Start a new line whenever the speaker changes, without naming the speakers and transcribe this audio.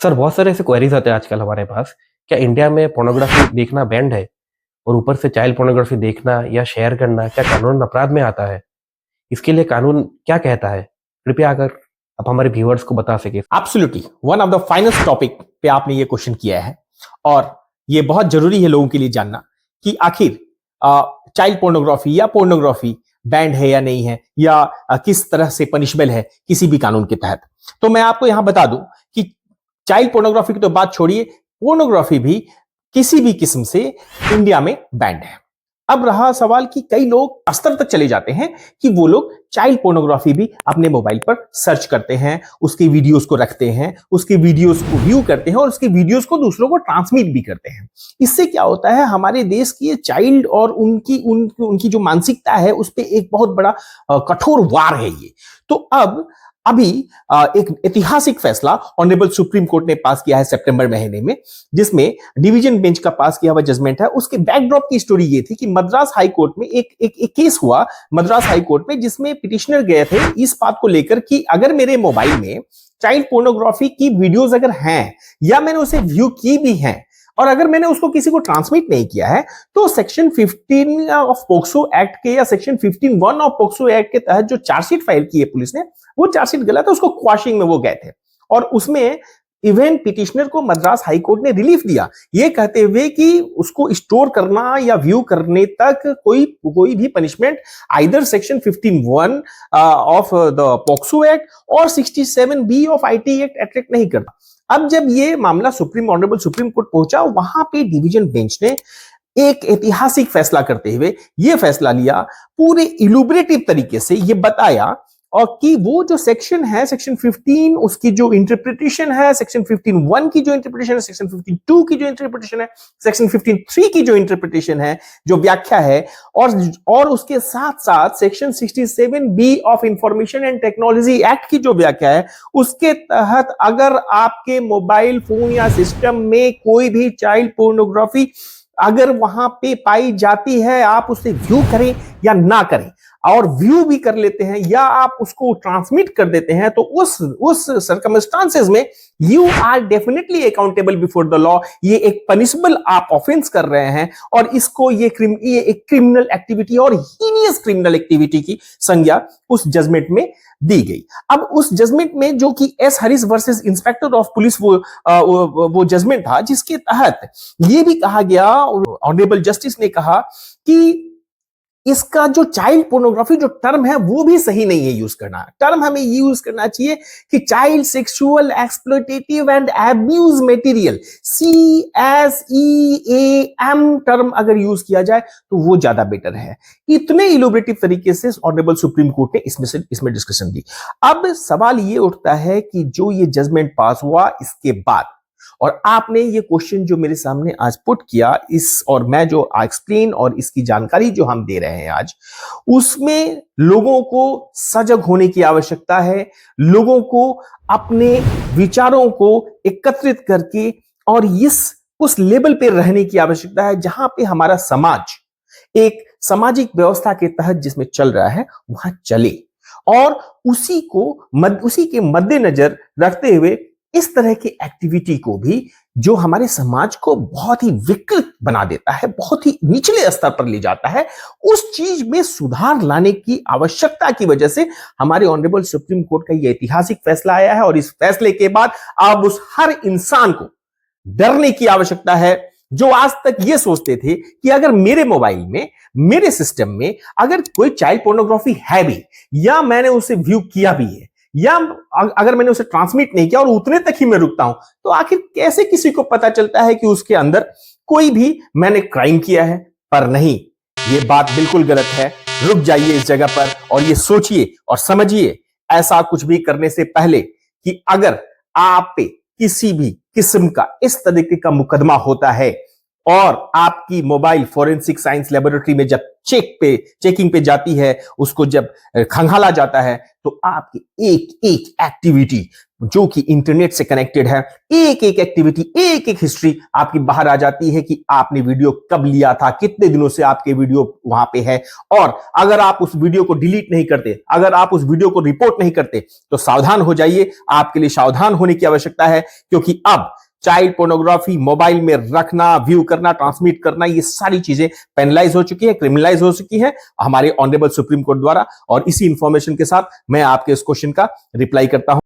Sir बहुत सारे ऐसे क्वेरीज आते हैं आजकल हमारे पास। क्या इंडिया में पोर्नोग्राफी देखना बैंड है? और ऊपर से चाइल्ड पोर्नोग्राफी देखना या शेयर करना क्या कानून अपराध में आता है? इसके लिए कानून क्या कहता है? कृपया अगर आप हमारे व्यूअर्स को बता सके।
Absolutely one of the finest topic पे आपने ये क्वेश्चन किया है और ये बहुत जरूरी है लोगों के लिए जानना कि आखिर चाइल्ड पोर्नोग्राफी या पोर्नोग्राफी बैंड है या नहीं है या किस तरह से पनिशबल है किसी भी कानून के तहत। तो मैं आपको यहां बता दूं कि चाइल्ड पोर्नोग्राफी की तो बात छोड़िए, पोर्नोग्राफी भी किसी भी किस्म से इंडिया में बैंड है। अब रहा सवाल कि कई लोग स्तर तक चले जाते हैं कि वो लोग चाइल्ड पोर्नोग्राफी भी अपने मोबाइल पर सर्च करते हैं, उसके वीडियोस को रखते हैं, उसके वीडियोस को व्यू करते हैं और उसके वीडियोस को दूसरों को ट्रांसमिट भी करते हैं। इससे क्या होता है, हमारे देश की ये चाइल्ड और उनकी जो मानसिकता है उस पर एक बहुत बड़ा कठोर वार है ये। तो अभी एक ऐतिहासिक फैसला ऑनरेबल सुप्रीम कोर्ट ने पास किया है सितंबर महीने में, जिसमें डिवीजन बेंच का पास किया हुआ जजमेंट है। उसके बैकड्रॉप की स्टोरी ये थी कि मद्रास हाई कोर्ट में एक केस हुआ मद्रास हाई कोर्ट में, जिसमें पिटिशनर गए थे इस बात को लेकर कि अगर मेरे मोबाइल में चाइल्ड पोर्नोग्राफी की वीडियोस अगर हैं या मैंने उसे व्यू की भी हैं और अगर मैंने उसको किसी को ट्रांसमिट नहीं किया है तो सेक्शन 15 ऑफ पोक्सो एक्ट के या सेक्शन 15(1) ऑफ पोक्सो एक्ट के तहत जो चार्जशीट फाइल की है पुलिस ने, वो चार्जशीट गलत है, उसको क्वाशिंग में वो गए थे। और उसमें इवन पिटिशनर को मद्रास हाई कोर्ट ने रिलीफ दिया, ये कहते हुए कि उसको स्टोर करना या व्यू करने तक कोई भी punishment either section 15(1) of the POCSO act और 67B of IT act attract नहीं करता। अब जब ये मामला ऑनरेबल सुप्रीम कोर्ट पहुंचा, वहां पे डिवीजन बेंच ने एक ऐतिहासिक फैसला करते हुए ये फैसला लिया, पूरे इलुबरेटिव तरीके से ये बताया और कि वो जो सेक्शन है सेक्शन 15 उसकी जो इंटरप्रिटेशन है, सेक्शन 15(1) की जो इंटरप्रिटेशन है, सेक्शन 15(2) की जो इंटरप्रिटेशन है, सेक्शन 15(3) की जो इंटरप्रिटेशन है, जो व्याख्या है, और उसके साथ साथ section 67B of information and technology act की जो व्याख्या है, उसके तहत अगर आपके मोबाइल फोन या सिस्टम में कोई भी चाइल्ड पोर्नोग्राफी अगर वहां पे पाई जाती है, आप उसे व्यू करें या ना करें, और व्यू भी कर लेते हैं या आप उसको ट्रांसमिट कर देते हैं, तो उस सर्कमस्टांसेस में you are definitely accountable before the law. ये एक पनिशबल आप ऑफेंस कर रहे हैं और इसको ये एक क्रिमिनल एक्टिविटी और हीनियस क्रिमिनल एक्टिविटी की संज्ञा उस जजमेंट में दी गई। अब उस जजमेंट में जो कि S Harish versus inspector of police वो जजमेंट था, जिसके तहत ये भी कहा गया, ऑनरेबल जस्टिस ने कहा कि इसका जो चाइल्ड पोर्नोग्राफी जो टर्म है वो भी सही नहीं है यूज करना। टर्म हमें यूज करना चाहिए कि child sexual exploitative and abuse material, CSEAM term अगर यूज किया जाए तो वो ज्यादा बेटर है। इतने इलोबरेटिव तरीके से ऑनरेबल सुप्रीम कोर्ट ने इसमें डिस्कशन दी। अब सवाल ये उठता है कि जो ये जजमेंट पास हुआ इसके बाद, और आपने ये क्वेश्चन जो मेरे सामने आज पुट किया, और मैं जो एक्सप्लेन और इसकी जानकारी जो हम दे रहे हैं आज, उसमें लोगों को सजग होने की आवश्यकता है। लोगों को अपने विचारों को एकत्रित करके और उस लेवल पे रहने की आवश्यकता है जहां पे हमारा समाज एक सामाजिक व्यवस्था के तहत जिसमें चल रहा है वहां चले, और उसी के मद्देनजर रखते हुए इस तरह की एक्टिविटी को भी, जो हमारे समाज को बहुत ही विकृत बना देता है, बहुत ही निचले स्तर पर ले जाता है, उस चीज में सुधार लाने की आवश्यकता की वजह से हमारे ऑनरेबल सुप्रीम कोर्ट का यह ऐतिहासिक फैसला आया है। और इस फैसले के बाद अब उस हर इंसान को डरने की आवश्यकता है जो आज तक ये सोचते थे कि अगर मेरे मोबाइल में, मेरे सिस्टम में अगर कोई चाइल्ड पोर्नोग्राफी है भी, या मैंने उसे व्यू किया भी है, या अगर मैंने उसे ट्रांसमिट नहीं किया और उतने तक ही मैं रुकता हूं, तो आखिर कैसे किसी को पता चलता है कि उसके अंदर कोई भी मैंने क्राइम किया है? पर नहीं, ये बात बिल्कुल गलत है। रुक जाइए इस जगह पर और ये सोचिए और समझिए, ऐसा कुछ भी करने से पहले कि अगर आप पे किसी भी किस्म का इस तरीके का मुकदमा होता है और आपकी मोबाइल फोरेंसिक साइंस लेबोरेटरी में जब चेकिंग पे जाती है, उसको जब खंगाला जाता है, तो आपकी एक एक एक्टिविटी जो कि इंटरनेट से कनेक्टेड है, एक एक एक्टिविटी, एक एक हिस्ट्री आपकी बाहर आ जाती है कि आपने वीडियो कब लिया था, कितने दिनों से आपके वीडियो वहां पे है। और अगर आप उस वीडियो को डिलीट नहीं करते, अगर आप उस वीडियो को रिपोर्ट नहीं करते, तो सावधान हो जाइए। आपके लिए सावधान होने की आवश्यकता है, क्योंकि अब चाइल्ड पोर्नोग्राफी मोबाइल में रखना, व्यू करना, ट्रांसमिट करना, ये सारी चीजें पेनलाइज हो चुकी है, क्रिमिनलाइज हो चुकी है हमारे ऑनरेबल सुप्रीम कोर्ट द्वारा। और इसी इंफॉर्मेशन के साथ मैं आपके इस क्वेश्चन का रिप्लाई करता हूं।